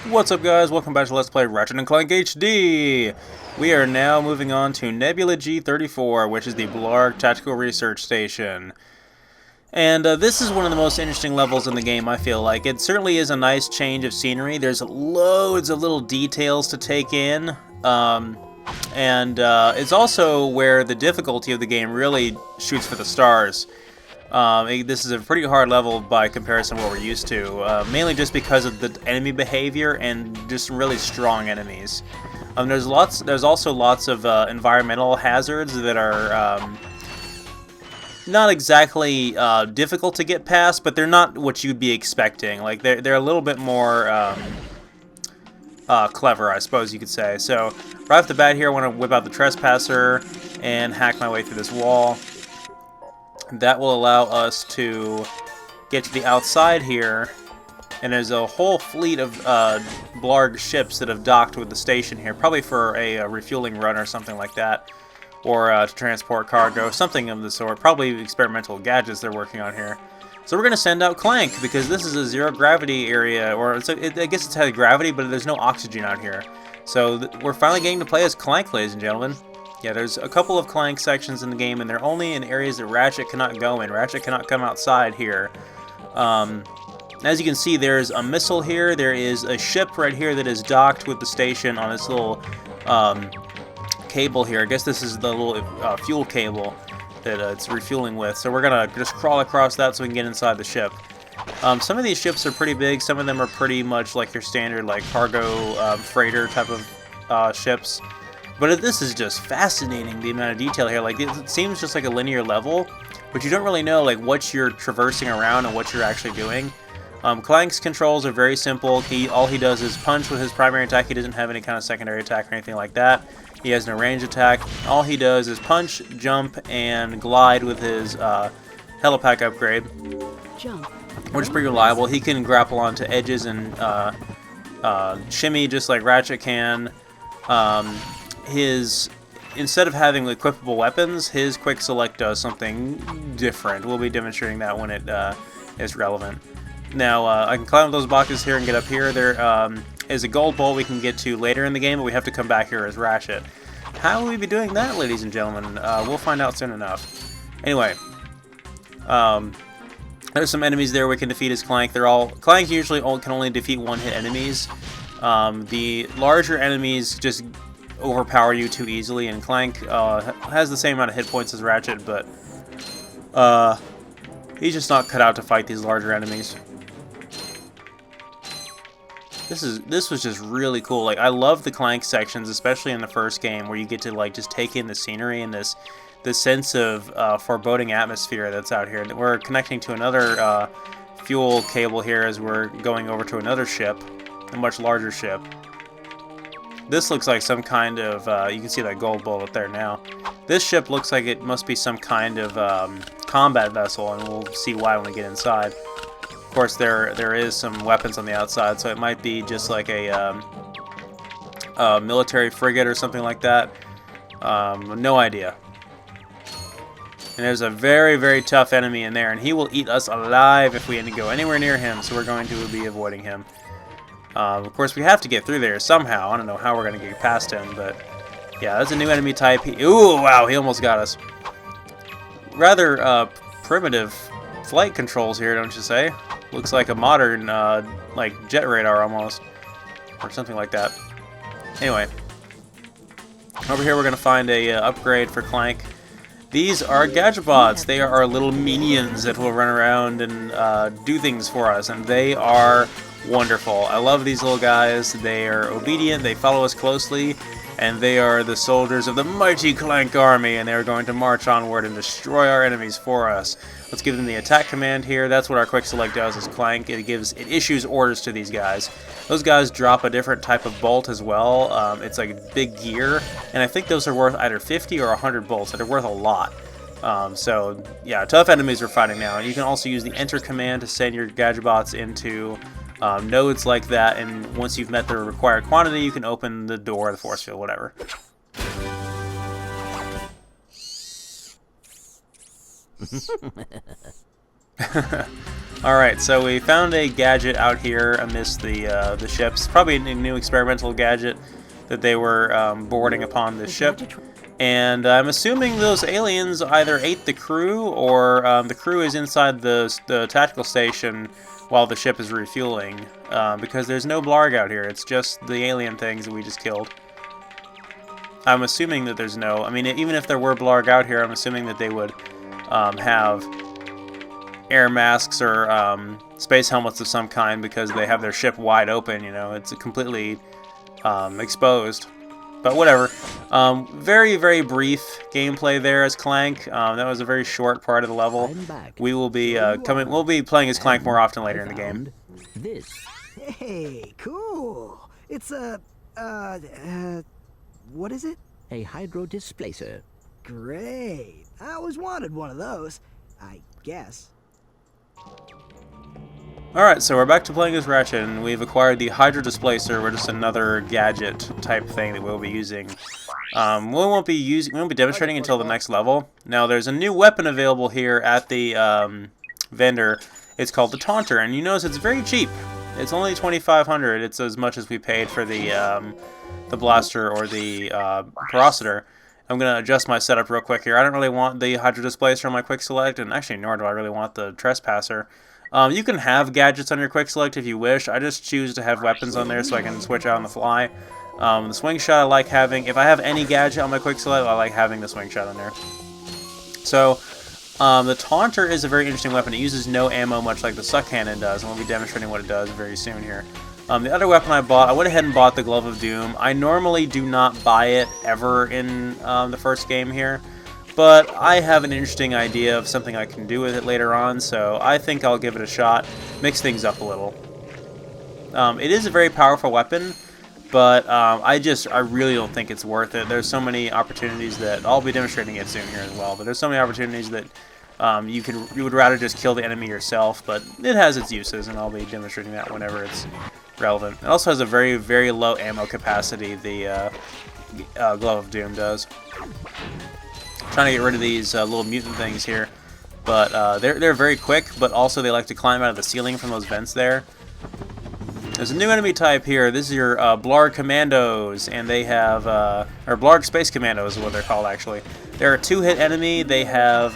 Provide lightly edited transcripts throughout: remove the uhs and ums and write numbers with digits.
What's up, guys? Welcome back to Let's Play Ratchet and Clank HD! We are now moving on to Nebula G34, which is the Blarg Tactical Research Station. And this is one of the most interesting levels in the game, I feel like. It certainly is a nice change of scenery. There's loads of little details to take in. It's also where the difficulty of the game really shoots for the stars. This is a pretty hard level by comparison to what we're used to, mainly just because of the enemy behavior and just really strong enemies. There's also lots of environmental hazards that are not exactly difficult to get past, but they're not what you'd be expecting. Like they're a little bit more clever, I suppose you could say. So right off the bat here, I want to whip out the Trespasser and hack my way through this wall. That will allow us to get to the outside here, and there's a whole fleet of Blarg ships that have docked with the station here, probably for a refueling run or something like that, or to transport cargo, something of the sort, probably experimental gadgets they're working on here. So we're going to send out Clank, because this is a zero-gravity area, or I guess it's had gravity, but there's no oxygen out here. So we're finally getting to play as Clank, ladies and gentlemen. Yeah, there's a couple of Clank sections in the game, and they're only in areas that Ratchet cannot go in. Ratchet cannot come outside here. As you can see, there's a missile here. There is a ship right here that is docked with the station on this little cable here. I guess this is the little fuel cable that it's refueling with. So we're going to just crawl across that so we can get inside the ship. Some of these ships are pretty big. Some of them are pretty much like your standard like cargo freighter type of ships. But this is just fascinating, the amount of detail here. Like, it seems just like a linear level, but you don't really know like what you're traversing around and what you're actually doing. Clank's controls are very simple. All he does is punch with his primary attack. He doesn't have any kind of secondary attack or anything like that. He has no range attack. All he does is punch, jump, and glide with his helipack upgrade, which is pretty reliable. He can grapple onto edges and shimmy just like Ratchet can. Instead of having equipable weapons, his quick select does something different. We'll be demonstrating that when it is relevant. Now, I can climb those boxes here and get up here. There is a gold bolt we can get to later in the game, but we have to come back here as Ratchet. How will we be doing that, ladies and gentlemen? We'll find out soon enough. Anyway, there's some enemies there we can defeat as Clank. Clank usually can only defeat one-hit enemies. The larger enemies just overpower you too easily, and Clank has the same amount of hit points as Ratchet, but he's just not cut out to fight these larger enemies. This was just really cool. Like, I love the Clank sections, especially in the first game, where you get to like just take in the scenery and this sense of foreboding atmosphere that's out here. And we're connecting to another fuel cable here as we're going over to another ship, a much larger ship. This looks like some kind of, you can see that gold bullet there now. This ship looks like it must be some kind of combat vessel, and we'll see why when we get inside. Of course, there is some weapons on the outside, so it might be just like a military frigate or something like that. No idea. And there's a very, very tough enemy in there, and he will eat us alive if we go anywhere near him, so we're going to be avoiding him. Of course, we have to get through there somehow. I don't know how we're going to get past him, but yeah, that's a new enemy type. Ooh, wow, he almost got us. Rather primitive flight controls here, don't you say? Looks like a modern, like, jet radar almost, or something like that. Anyway, over here we're going to find a upgrade for Clank. These are gadget bots. They are our little minions that will run around and do things for us, and they are wonderful. I love these little guys. They are obedient, they follow us closely, and they are the soldiers of the mighty Clank army, and they're going to march onward and destroy our enemies for us. Let's give them the attack command here. That's what our quick select does is Clank. It issues orders to these guys. Those guys drop a different type of bolt as well. It's like a big gear, and I think those are worth either 50 or 100 bolts. They're worth a lot. So yeah, tough enemies we're fighting now. And you can also use the enter command to send your gadget bots into nodes like that, and once you've met the required quantity, you can open the door, the force field, whatever. Alright, so we found a gadget out here amidst the ships. Probably a new experimental gadget that they were boarding upon this ship. And I'm assuming those aliens either ate the crew, or the crew is inside the tactical station while the ship is refueling. Because there's no Blarg out here, it's just the alien things that we just killed. I'm assuming that there's no... I mean, even if there were Blarg out here, I'm assuming that they would have air masks or space helmets of some kind, because they have their ship wide open, you know, it's completely exposed. But whatever. Very, very brief gameplay there as Clank. That was a very short part of the level. We will be we'll be playing as Clank more often later in the game. This. Hey, cool. It's a what is it? A hydro displacer. Great. I always wanted one of those, I guess. Alright, so we're back to playing as Ratchet, and we've acquired the Hydro Displacer, which is another gadget type thing that we'll be using. We won't be demonstrating until the next level. Now, there's a new weapon available here at the vendor. It's called the Taunter, and you notice it's very cheap. It's only 2,500. It's as much as we paid for the blaster or the Parositor. I'm going to adjust my setup real quick here. I don't really want the Hydro Displacer on my quick select, and actually nor do I really want the Trespasser. You can have gadgets on your quick select if you wish. I just choose to have weapons on there so I can switch out on the fly. The swing shot I like having. If I have any gadget on my quick select, I like having the swing shot on there. So, the Taunter is a very interesting weapon. It uses no ammo, much like the suck cannon does, and we'll be demonstrating what it does very soon here. The other weapon I bought, I went ahead and bought the Glove of Doom. I normally do not buy it ever in the first game here, but I have an interesting idea of something I can do with it later on, so I think I'll give it a shot, mix things up a little. It is a very powerful weapon, but I really don't think it's worth it. There's so many opportunities that I'll be demonstrating it soon here as well. But there's so many opportunities that you would rather just kill the enemy yourself. But it has its uses, and I'll be demonstrating that whenever it's relevant. It also has a very, very low ammo capacity. The Glove of Doom does. Trying to get rid of these little mutant things here, but they're very quick. But also they like to climb out of the ceiling from those vents there. There's a new enemy type here. This is your Blarg Commandos, and they have, or Blarg Space Commandos is what they're called actually. They're a two-hit enemy. They have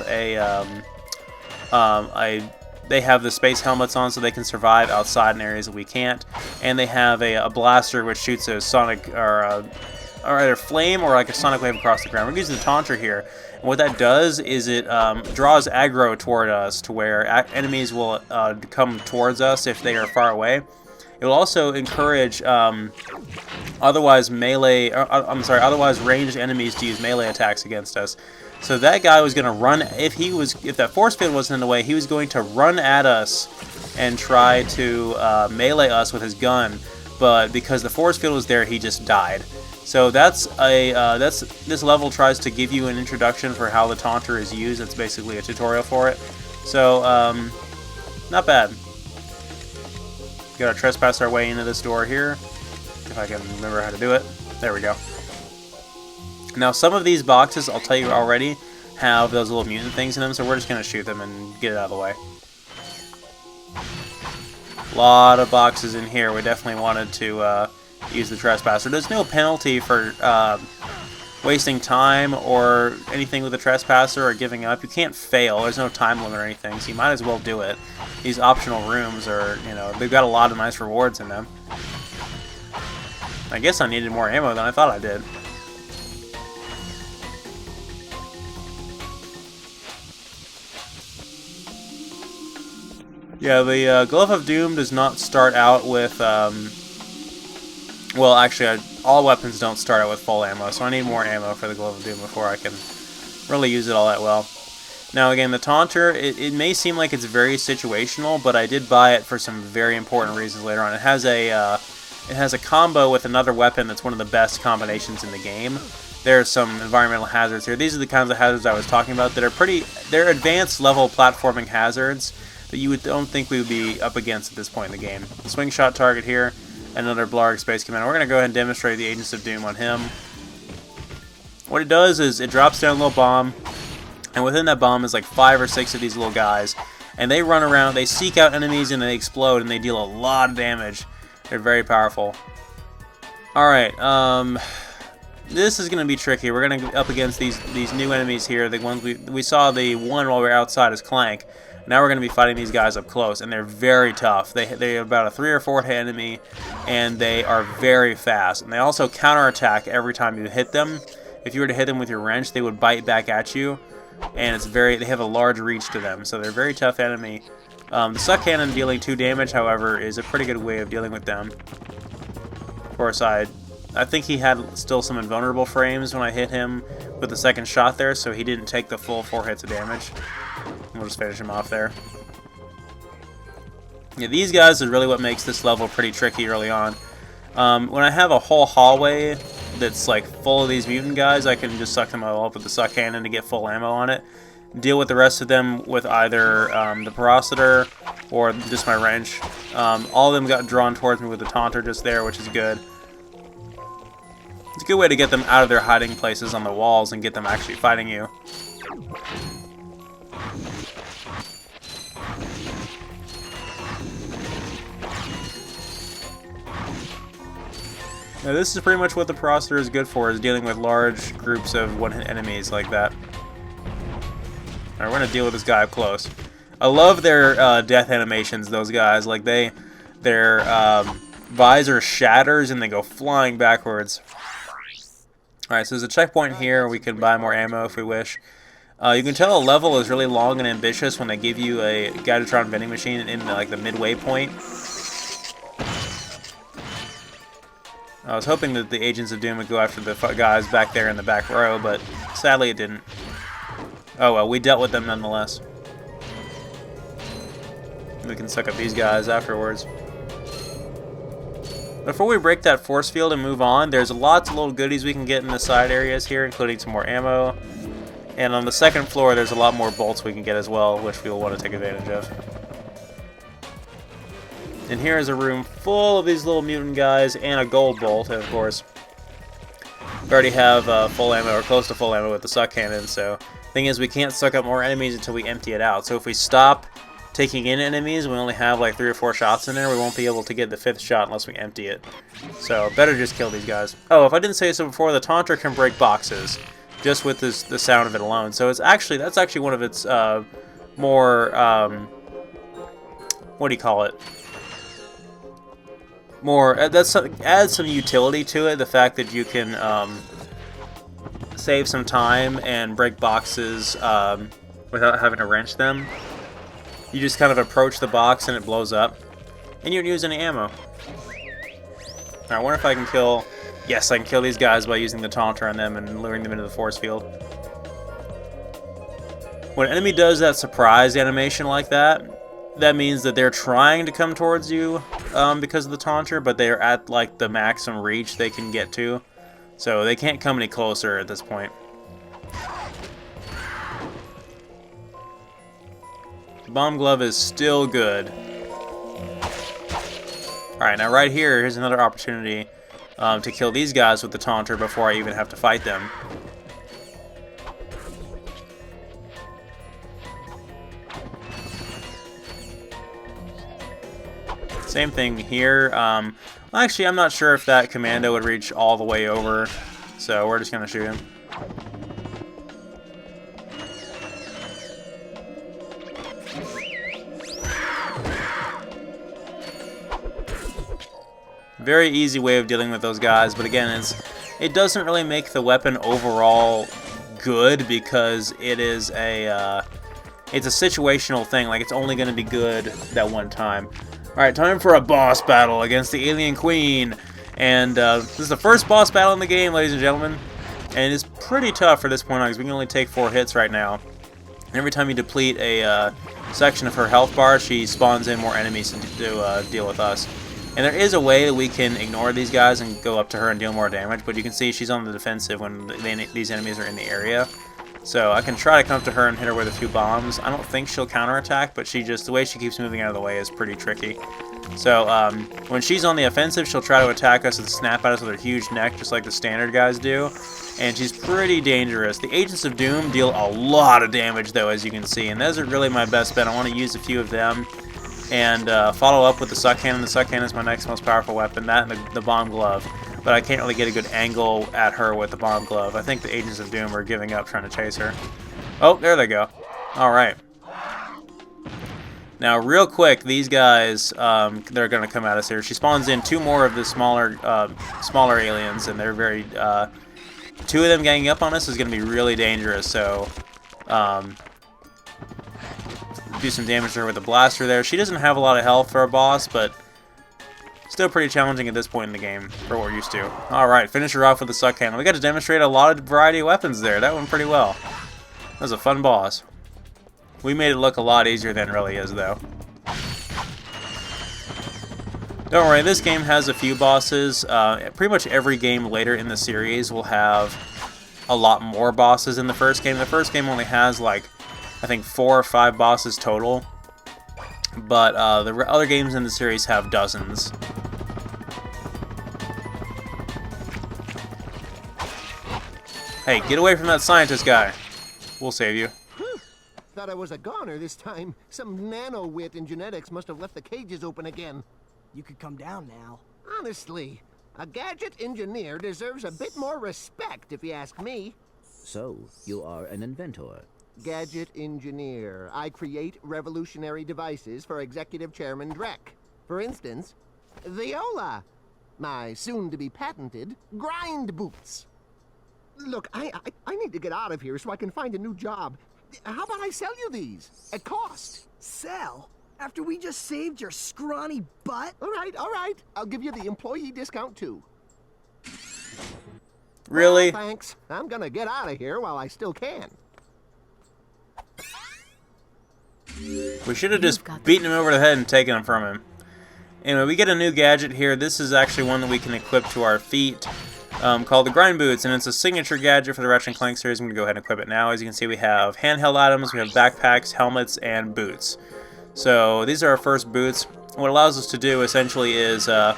they have the space helmets on so they can survive outside in areas that we can't, and they have a blaster which shoots a sonic or either flame or like a sonic wave across the ground. We're using the Taunter here, and what that does is it draws aggro toward us to where enemies will come towards us if they are far away. It will also encourage otherwise ranged enemies to use melee attacks against us. So that guy was going to run, if that force field wasn't in the way, he was going to run at us and try to melee us with his gun. But because the force field was there, he just died. So this level tries to give you an introduction for how the Taunter is used. It's basically a tutorial for it. So not bad. Gotta trespass our way into this door here, if I can remember how to do it. There we go. Now, some of these boxes, I'll tell you already, have those little mutant things in them, so we're just gonna shoot them and get it out of the way. A lot of boxes in here. We definitely wanted to use the Trespasser. There's no penalty for wasting time or anything with the Trespasser or giving up. You can't fail. There's no time limit or anything, so you might as well do it. These optional rooms are, they've got a lot of nice rewards in them. I guess I needed more ammo than I thought I did. Yeah, the Glove of Doom does not start out with, well, actually, all weapons don't start out with full ammo, so I need more ammo for the Glove of Doom before I can really use it all that well. Now, again, the Taunter, it may seem like it's very situational, but I did buy it for some very important reasons later on. It has a combo with another weapon that's one of the best combinations in the game. There are some environmental hazards here. These are the kinds of hazards I was talking about that are they're advanced level platforming hazards that you don't think we would be up against at this point in the game. The swing shot target here, another Blarg Space Commando. We're going to go ahead and demonstrate the Agents of Doom on him. What it does is it drops down a little bomb, and within that bomb is like 5 or 6 of these little guys, And they run around, they seek out enemies, and they explode, and they deal a lot of damage. They're very powerful. Alright, this is going to be tricky. We're going to go up against these new enemies here. The ones we saw the one while we were outside as Clank. Now we're going to be fighting these guys up close, and they're very tough. They're about a 3 or 4 hit enemy, and they are very fast. And they also counterattack every time you hit them. If you were to hit them with your wrench, they would bite back at you, and they have a large reach to them, so they're a very tough enemy. The suck cannon dealing 2 damage, however, is a pretty good way of dealing with them. Of course, I think he had still some invulnerable frames when I hit him with the second shot there, so he didn't take the full 4 hits of damage. We'll just finish him off there. Yeah, these guys is really what makes this level pretty tricky early on. When I have a whole hallway that's like full of these mutant guys, I can just suck them all up with the suck cannon to get full ammo on it. Deal with the rest of them with either the Parositor or just my wrench. All of them got drawn towards me with the Taunter just there, which is good. It's a good way to get them out of their hiding places on the walls and get them actually fighting you. Now this is pretty much what the Parositor is good for, is dealing with large groups of one-hit enemies like that. Alright, we're going to deal with this guy up close. I love their death animations, those guys. Like, their visor shatters and they go flying backwards. Alright, so there's a checkpoint here. We can buy more ammo if we wish. You can tell a level is really long and ambitious when they give you a Guidetron vending machine in like the midway point. I was hoping that the Agents of Doom would go after the guys back there in the back row, but sadly it didn't. Oh well, we dealt with them nonetheless. We can suck up these guys afterwards. Before we break that force field and move on, there's lots of little goodies we can get in the side areas here, including some more ammo. And on the second floor, there's a lot more bolts we can get as well, which we'll want to take advantage of. And here is a room full of these little mutant guys and a gold bolt, and of course, we already have full ammo, or close to full ammo with the suck cannon, so thing is we can't suck up more enemies until we empty it out. So if we stop taking in enemies, we only have like 3 or 4 shots in there, we won't be able to get the 5th shot unless we empty it. So better just kill these guys. Oh, if I didn't say so before, the Taunter can break boxes just with the sound of it alone. So that's actually one of its more what do you call it? Adds some utility to it. The fact that you can save some time and break boxes without having to wrench them. You just kind of approach the box and it blows up, and you don't use any ammo. Alright, I wonder if I can kill... Yes, I can kill these guys by using the Taunter on them and luring them into the force field. When an enemy does that surprise animation like that, that means that they're trying to come towards you because of the Taunter, but they're at like the maximum reach they can get to. So they can't come any closer at this point. Bomb Glove is still good. Alright, now right here, here's another opportunity to kill these guys with the Taunter before I even have to fight them. Same thing here. Actually, I'm not sure if that Commando would reach all the way over, so we're just going to shoot him. Very easy way of dealing with those guys, but again, it doesn't really make the weapon overall good because it is it's a situational thing. Like, it's only going to be good that one time. Alright, time for a boss battle against the Alien Queen. And this is the first boss battle in the game, ladies and gentlemen. And it's pretty tough for this point on because we can only take 4 hits right now. And every time you deplete a section of her health bar, she spawns in more enemies to deal with us. And there is a way that we can ignore these guys and go up to her and deal more damage, but you can see she's on the defensive when these enemies are in the area. So I can try to come up to her and hit her with a few bombs. I don't think she'll counterattack, but the way she keeps moving out of the way is pretty tricky. So when she's on the offensive, she'll try to attack us and snap at us with her huge neck, just like the standard guys do. And she's pretty dangerous. The Agents of Doom deal a lot of damage, though, as you can see. And those are really my best bet. I want to use a few of them and follow up with the Suck Cannon. The Suck Cannon is my next most powerful weapon. That and the Bomb Glove. But I can't really get a good angle at her with the Bomb Glove. I think the Agents of Doom are giving up trying to chase her. Oh, there they go. Alright. Now, real quick, these guys, they're going to come at us here. She spawns in 2 more of the smaller aliens, and they're very... 2 of them ganging up on us is going to be really dangerous, so... do some damage to her with the blaster there. She doesn't have a lot of health for a boss, but... still pretty challenging at this point in the game for what we're used to. Alright, finish her off with the Suck Cannon. We got to demonstrate a lot of variety of weapons there. That went pretty well. That was a fun boss. We made it look a lot easier than it really is, though. Don't worry, this game has a few bosses. Pretty much every game later in the series will have a lot more bosses than the first game. The first game only has, like, I think 4 or 5 bosses total. But the other games in the series have dozens. Hey, get away from that scientist guy. We'll save you. Thought I was a goner this time. Some nano-wit in genetics must have left the cages open again. You could come down now. Honestly, a gadget engineer deserves a bit more respect, if you ask me. So, you are an inventor. Gadget engineer. I create revolutionary devices for Executive Chairman Drek. For instance, Viola. My soon-to-be patented grind boots. Look, I need to get out of here so I can find a new job. How about I sell you these? At cost. Sell? After we just saved your scrawny butt? All right. I'll give you the employee discount, too. Really? Well, thanks. I'm gonna get out of here while I still can. We should have just beaten him over the head and taken him from him. Anyway, we get a new gadget here. This is actually one that we can equip to our feet. Called the Grind Boots, and it's a signature gadget for the Ratchet and Clank series. I'm going to go ahead and equip it now. As you can see, we have handheld items, we have backpacks, helmets, and boots. So these are our first boots. What it allows us to do essentially is, I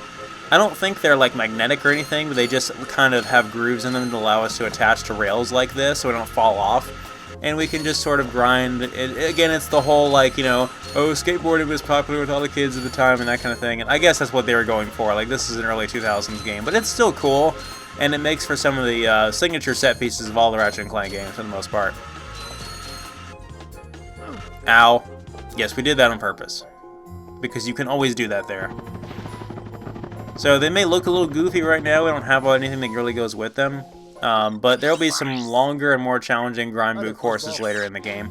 don't think they're like magnetic or anything, but they just kind of have grooves in them to allow us to attach to rails like this so we don't fall off. And we can just sort of grind. Again, it's the whole, like, you know, oh, skateboarding was popular with all the kids at the time and that kind of thing. And I guess that's what they were going for. Like, this is an early 2000s game, but it's still cool. And it makes for some of the signature set pieces of all the Ratchet and Clank games, for the most part. Ow. Yes, we did that on purpose. Because you can always do that there. So they may look a little goofy right now. We don't have anything that really goes with them. But there will be some longer and more challenging grind boot courses later in the game.